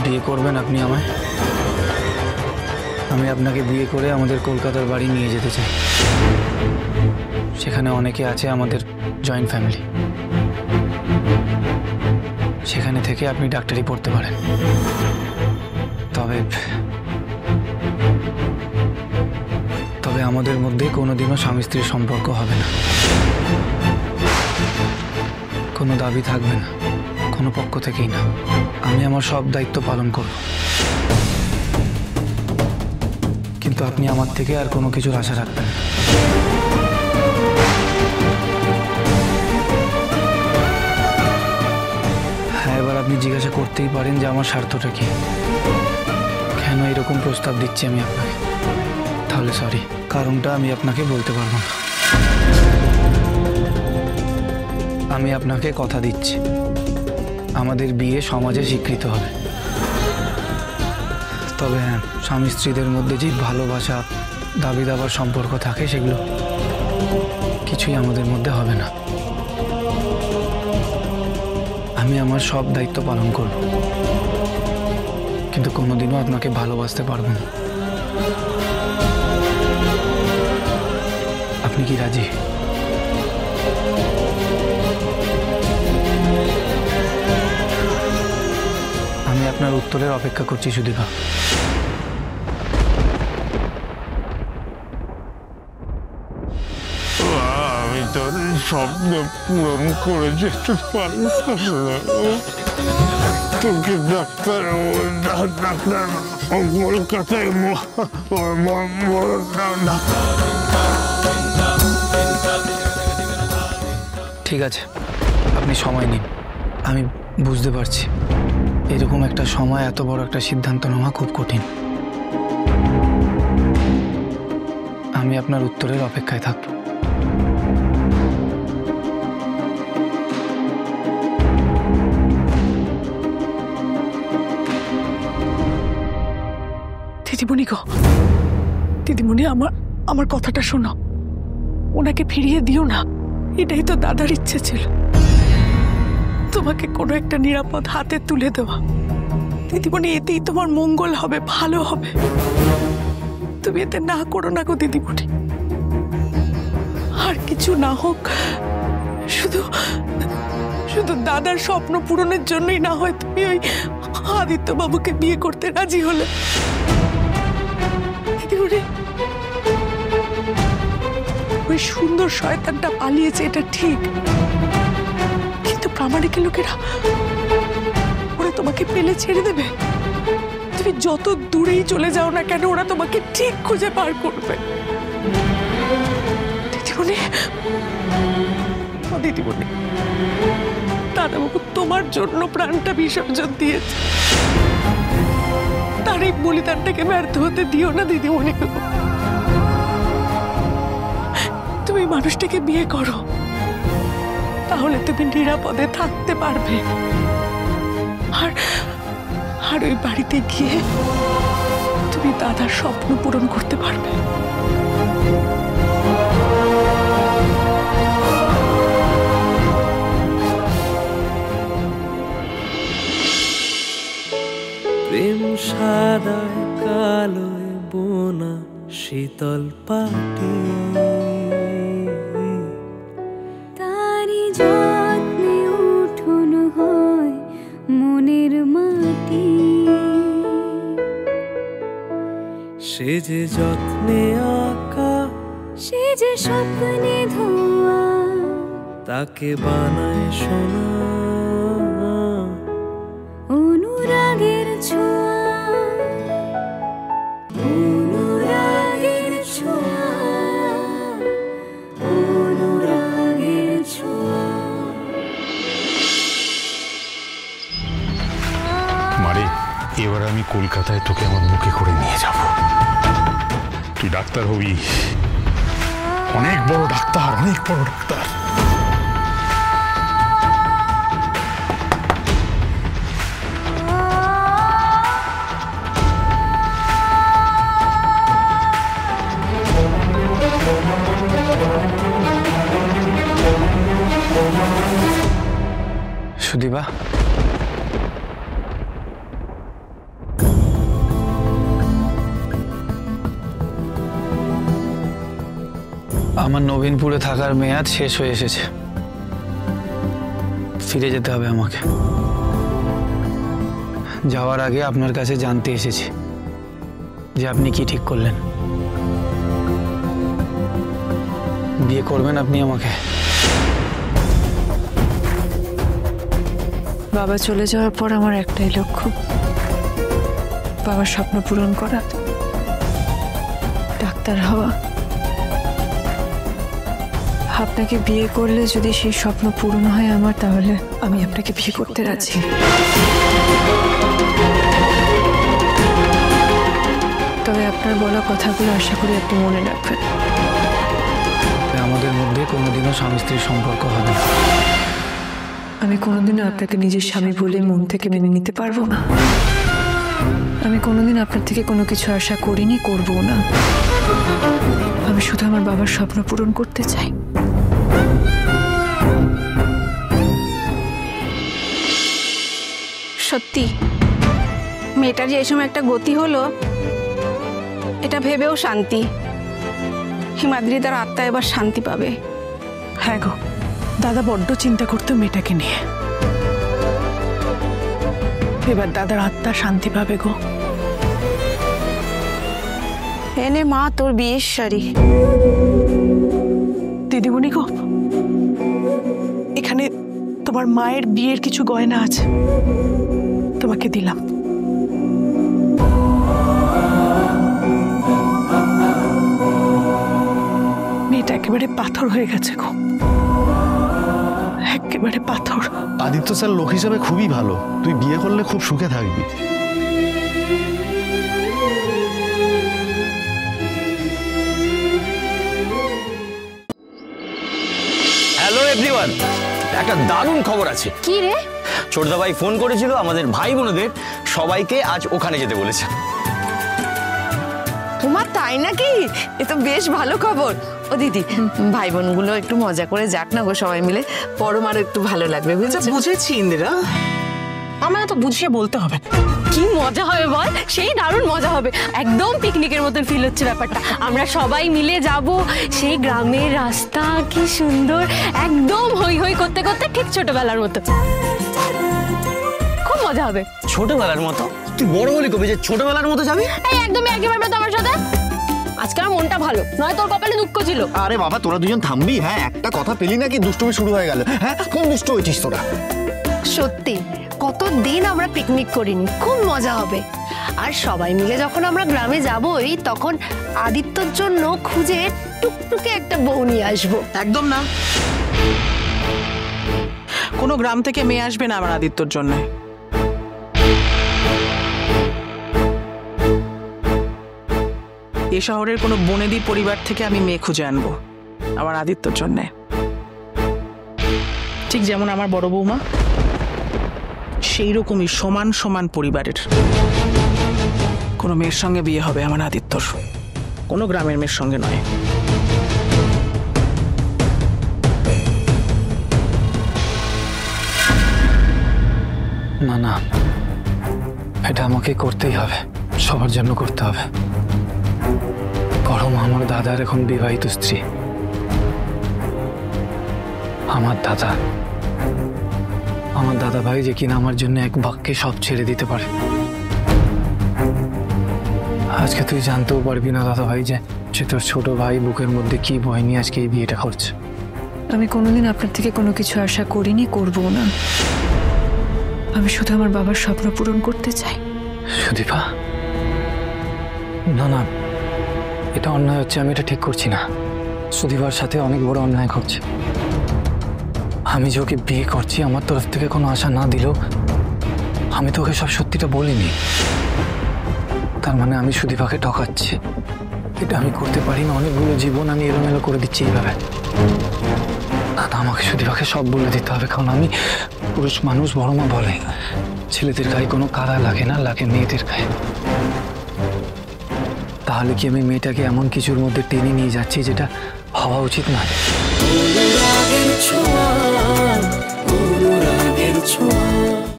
বিয়ে করবেন আপনি আমায়? আমি আপনাকে বিয়ে করে আমাদের কলকাতার বাড়ি নিয়ে যেতে চাই। সেখানে অনেকে আছে আমাদের জয়েন্ট ফ্যামিলি। সেখানে থেকে আপনি ডাক্তারি পড়তে পারেন। তবে তবে আমাদের মধ্যে কোনোদিনও স্বামী স্ত্রীর সম্পর্ক হবে না। কোনো দাবি থাকবে না, কোনো পক্ষ থেকেই না। আমি আমার সব দায়িত্ব পালন করব, কিন্তু আপনি আমার থেকে আর কোনো কিছুর আশা রাখবেন না। হ্যাঁ, এবার আপনি জিজ্ঞাসা করতেই পারেন যে আমার স্বার্থটা কি, কেন এরকম প্রস্তাব দিচ্ছি আমি আপনাকে। তাহলে সরি, কারণটা আমি আপনাকে বলতে পারবো না। আমি আপনাকে কথা দিচ্ছি, আমাদের বিয়ে সমাজে স্বীকৃত হবে। তবে হ্যাঁ, স্বামী স্ত্রীদের মধ্যে যে ভালোবাসা, দাবি দাবার সম্পর্ক থাকে, সেগুলো কিছুই আমাদের মধ্যে হবে না। আমি আমার সব দায়িত্ব পালন করব, কিন্তু কোনোদিনও আপনাকে ভালোবাসতে পারবো না। আপনি কি রাজি? আমি আপনার উত্তরের অপেক্ষা করছি সুদীপা। আমি তোর স্বপ্ন পূরণ করে যেতে পারবো না। তোকে ডাক্তার কলকাতায় ঠিক আছে, আপনি সময় নিন। আমি বুঝতে পারছি এরকম একটা সময় এত বড় একটা সিদ্ধান্ত নেওয়া খুব কঠিন। আমি আপনার উত্তরের অপেক্ষায় থাকব। দিদিমণি গো, দিদিমণি আমার কথাটা শোনো। ওনাকে ফিরিয়ে দিও না, এটাই তো দাদার ইচ্ছে ছিল, তোমাকে কোনো একটা নিরাপদ হাতে তুলে দেওয়া। দিদিমণি, এতেই তোমার মঙ্গল হবে, ভালো হবে। তুমি এতে না করো না গো দিদিমণি। আর কিছু না হোক, শুধু শুধু দাদার স্বপ্ন পূরণের জন্যই না হয় তুমি ওই আদিত্য বাবুকে বিয়ে করতে রাজি হলে। দিদিমণি, ওই সুন্দর শয়তানটা পালিয়েছে, এটা ঠিক, কিন্তু প্রামাণিক লোকেরা ওরা তোমাকে পেলে ছেড়ে দেবে? তুমি যত দূরেই চলে যাও না কেন, ওরা তোমাকে ঠিক খুঁজে পার করবে। দিদিমণি, ও দিদিমণি, দাদাবাবু তোমার জন্য প্রাণটা বিসর্জন দিয়েছে, তার এই বলিদানটাকে ব্যর্থ হতে দিও না দিদিমণি। তুমি মানুষটাকে বিয়ে করো, তাহলে তুমি নিরাপদে থাকতে পারবে। আর ওই বাড়িতে গিয়ে তুমি দাদার স্বপ্ন পূরণ করতে পারবে। প্রেম সাদায় কালোয় বোনা শীতল পাটি, তারি যত্নে উঠুন হয় মনের মাটি। সে যে যত্নে আঁকা, সে যে স্বপ্নে ধোয়া, তাকে বানায় সোনা অনুরাগের ছোঁয়া, অনুরাগের ছোঁয়া, অনুরাগের ছোঁয়া। মারে, এবার আমি কলকাতায় তোকে আমার মুখে করে নিয়ে যাব। তুই ডাক্তার হবি, অনেক বড় ডাক্তার, অনেক বড় ডাক্তার। সুদীপা, আমার নবীনপুরে থাকার মেয়াদ শেষ হয়ে এসেছে, ফিরে যেতে হবে আমাকে। যাওয়ার আগে আপনার কাছে জানতে এসেছি যে আপনি কি ঠিক করলেন। বিয়ে করবেন আপনি আমাকে? বাবা চলে যাওয়ার পর আমার একটাই লক্ষ্য, বাবার স্বপ্ন পূরণ করা, ডাক্তার হওয়া। আপনাকে বিয়ে করলে যদি সেই স্বপ্ন পূরণ হয় আমার, তাহলে আমি আপনাকে বিয়ে করতে রাজি। তবে আপনার বলা কথাগুলো আশা করি আপনি মনে রাখবেন। আমাদের মধ্যে কোনোদিনও স্বামী স্ত্রীর সম্পর্ক হবে না। আমি কোনোদিনও আপনাকে নিজের স্বামী বলে মন থেকে মেনে নিতে পারবো না। আমি কোনোদিন আপনার থেকে কোনো কিছু আশা করিনি, করবো না। আমি শুধু আমার বাবার স্বপ্ন পূরণ করতে চাই। সত্যি মেয়েটার যে এই সময় একটা গতি হলো, এটা ভেবেও শান্তি। হিমাদ্রি তার আত্মা এবার শান্তি পাবে। হ্যাঁ গো, দাদা বড্ড চিন্তা করতো মেয়েটাকে নিয়ে। এবার দাদার আত্মা শান্তি পাবে গো। এনে মা তোর বিয়ের শাড়ি। দিদিমণি গো, এখানে তোমার মায়ের বিয়ের কিছু গয়না আছে, তোমাকে দিলাম। মেয়েটা একেবারে পাথর হয়ে গেছে গো, একেবারে পাথর। আদিত্য স্যার লোক হিসেবে খুবই ভালো, তুই বিয়ে করলে খুব সুখে থাকবি। হ্যালো এভরিওয়ান, একটা দারুণ খবর আছে। কি রে? ছোটদা ভাই ফোন করেছিল, আমাদের ভাই বোনদের সবাইকে আজ ওখানে যেতে বলেছে। তোমার তাই নাকি? এ তো বেশ ভালো খবর। ও দিদি, ভাই বোনগুলো একটু মজা করে যাক না গো সবাই মিলে, পরমারও একটু ভালো লাগবে। বুঝেছি ইন্দিরা, আমরা তো বুঝিয়ে বলতে হবে। কি মজা হবে বল, সেই দারুণ মজা হবে। একদম পিকনিকের মতন ফিল হচ্ছে ব্যাপারটা। আমরা সবাই মিলে যাব, সেই গ্রামের রাস্তা কি সুন্দর, একদম হই হই করতে করতে ঠিক ছোটবেলার মতো। খুব মজা হবে। ছোটবেলার মতো? তুই বড় হলি কবে যে ছোটবেলার মতো যাবি? এই একদমই একই ব্যাপার তো আমার সাথে। আজকে আমার মনটা ভালো, নয় তোর কপালে দুঃখ ছিল। আরে বাবা, তোরা দুজন থামবি? হ্যাঁ, একটা কথা পেলি নাকি দুষ্টুমি শুরু হয়ে গেল। হ্যাঁ, কোন দুষ্ট হয়েছিস তোরা? সত্যি কতদিন আমরা পিকনিক করিনি, খুব মজা হবে। আর সবাই মিলে যখন আমরা গ্রামে যাবই, তখন আদিত্যর জন্য খুঁজে টুকটুকে একটা বউ নিয়ে আসবো। একদম না, কোনো গ্রাম থেকে মেয়ে আসবে না আমার আদিত্যর জন্য। এ শহরের কোনো বনেদি পরিবার থেকে আমি মেয়ে খুঁজে আনবো আমার আদিত্যর জন্য। ঠিক যেমন আমার বড় বৌমা, সেই রকমই সমান সমান পরিবারের কোনো মেয়ের সঙ্গে বিয়ে হবে আমার আদিত্যর, কোনো গ্রামের মেয়ের সঙ্গে নয়। না না, এটা আমাকে করতেই হবে, সবার জন্য করতে হবে। বড় মা আমার দাদার এখন বিবাহিত স্ত্রী। আমার দাদা ভাই যে কিনা আমার জন্য এক বাক্যে সব ছেড়ে দিতে পারে। আজকে তুই জানতেও পারবি না দাদা ভাই যে তোর ছোট ভাই বুকের মধ্যে কি ভয় নিয়ে আজকে এই বিয়েটা করছে। আমি কোনোদিন আপনার থেকে কোনো কিছু আশা করিনি, করবো না। আমি শুধু আমার বাবার স্বপ্ন পূরণ করতে চাই। সুদীপা, না না, এটা অন্যায় হচ্ছে, আমি এটা ঠিক করছি না। সুদীপার সাথে অনেক বড় অন্যায় করছে। আমি যে ওকে বিয়ে করছি, আমার তরফ থেকে কোনো আশা না দিলেও আমি তো ওকে সব সত্যিটা বলিনি। তার মানে আমি সুদীপাকে ঠকাচ্ছি। এটা আমি করতে পারি না। অনেকগুলো জীবন আমি এলোমেলো করে দিচ্ছি এইভাবে। না, আমাকে সুদীপাকে সব বলে দিতে হবে, কারণ আমি পুরুষ মানুষ। বড় মা বলে ছেলেদের গায়ে কোনো কাদা লাগে না, লাগে মেয়েদের গায়ে। তাহলে কি আমি মেয়েটাকে এমন কিছুর মধ্যে টেনে নিয়ে যাচ্ছি যেটা হওয়া উচিত নয়? অনুরাগের ছোঁয়া, অনুরাগের ছোঁয়া।